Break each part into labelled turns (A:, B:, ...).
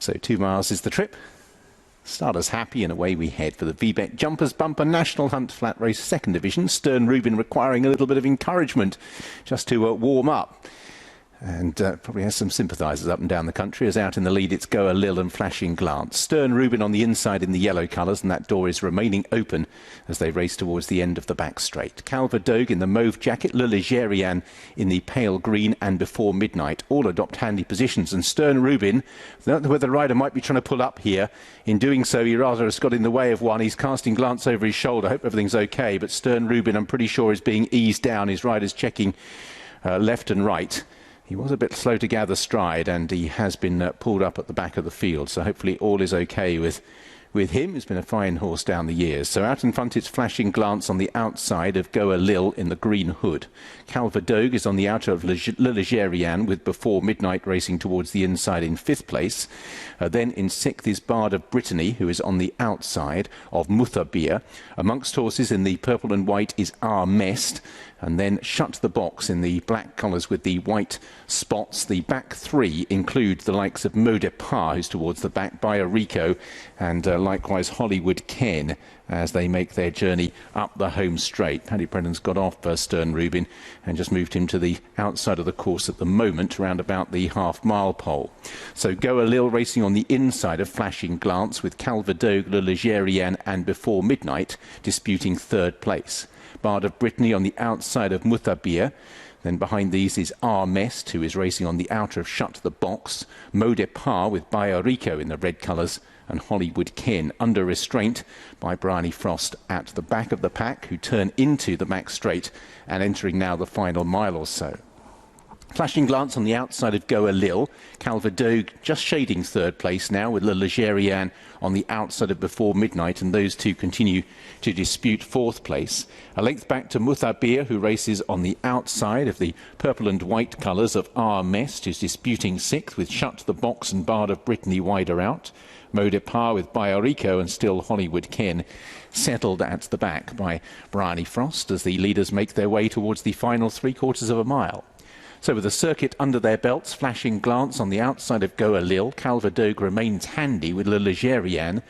A: So 2 miles is the trip. Starters happy and away we head for the VBET Jumpers Bumper National Hunt Flat Race 2nd Division. Stern Rubin requiring a little bit of encouragement just to warm up. And probably has some sympathisers up and down the country, as out in the lead it's Go a Lil and Flashing Glance. Stern Rubin on the inside in the yellow colours, and that door is remaining open as they race towards the end of the back straight. Calvadogue in the mauve jacket, Le Ligerian in the pale green, and Before Midnight all adopt handy positions. And Stern Rubin, I don't know whether the rider might be trying to pull up here. In doing so, he rather has got in the way of one. He's casting glance over his shoulder. I hope everything's okay, but Stern Rubin, I'm pretty sure, is being eased down. His rider's checking left and right. He was a bit slow to gather stride, and he has been pulled up at the back of the field. So hopefully all is okay with him. He's been a fine horse down the years. So out in front it's Flashing Glance on the outside of Go a Lil in the green hood. Calvadogue is on the outer of Le Ligerian, with Before Midnight racing towards the inside in 5th place. Then in 6th is Bard of Brittany, who is on the outside of Muthabir. Amongst horses in the purple and white is Our Mest. And then Shut the Box in the black colours with the white spots. The back 3 include the likes of Mo Depart, who's towards the back, by Rico, and likewise Hollywood Ken, as they make their journey up the home straight. Paddy Brendan's got off Stern Rubin and just moved him to the outside of the course at the moment, round about the half-mile pole. So Go a Lil racing on the inside of Flashing Glance, with Calvadogue, Le Ligerian and Before Midnight disputing 3rd place. Bard of Brittany on the outside of Muthabir. Then behind these is Our Mest, who is racing on the outer of Shut the Box. Mo Depart with By Rico in the red colours, and Hollywood Ken under restraint by Bryony Frost at the back of the pack, who turn into the back straight and entering now the final mile or so. Flashing Glance on the outside of Go a Lil. Calvadogue just shading 3rd place now, with Le Ligerian on the outside of Before Midnight, and those two continue to dispute 4th place. A length back to Muthabir, who races on the outside of the purple and white colours of Our Mest, who's disputing 6th, with Shut the Box and Bard of Brittany wider out. Mo Depart with By Rico, and still Hollywood Ken settled at the back by Bryony Frost as the leaders make their way towards the final 3/4 of a mile. So with the circuit under their belts, Flashing Glance on the outside of Go a Lil. Calvadogue remains handy with Le Ligerian,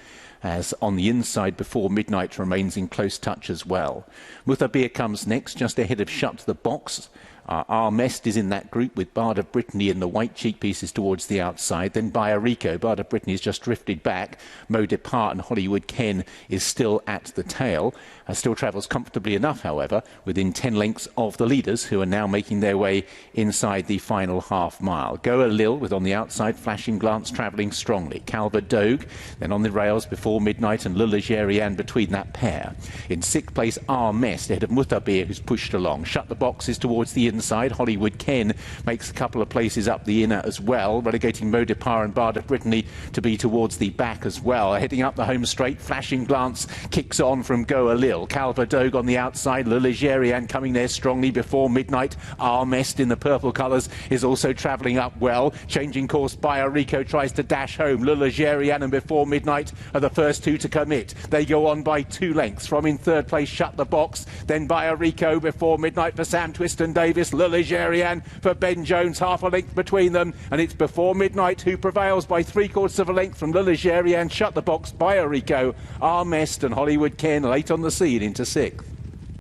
A: as on the inside Before Midnight remains in close touch as well. Muthabir comes next, just ahead of Shut the Box. Our Mest is in that group, with Bard of Brittany in the white cheek pieces towards the outside. Then By Rico. Bard of Brittany has just drifted back. Mo Depart and Hollywood Ken is still at the tail. Still travels comfortably enough, however, within 10 lengths of the leaders, who are now making their way inside the final half mile. Go a Lil with on the outside Flashing Glance travelling strongly. Calvadogue then on the rails Before Midnight, and Le Ligerian between that pair. In 6th place Our Mest ahead of Muthabir, who's pushed along. Shut the Box is towards the inside. Hollywood Ken makes a couple of places up the inner as well, relegating Mo Depart and Bard of Brittany to be towards the back as well. Heading up the home straight, Flashing Glance kicks on from Go a Lil. Calvadogue on the outside, Le Ligerian coming there strongly. Before Midnight. Our Mest in the purple colours is also travelling up well. Changing course, By Rico tries to dash home. Le Ligerian and Before Midnight are the first two to commit. They go on by 2 lengths. From in 3rd place, Shut the Box. Then By Rico, Before Midnight for Sam Twiston Davis. Le Ligerian for Ben Jones, half a length between them, and it's Before Midnight who prevails by 3/4 of a length from Le Ligerian. Shut the Box, By Rico, Our Mest and Hollywood Ken late on the scene into 6th.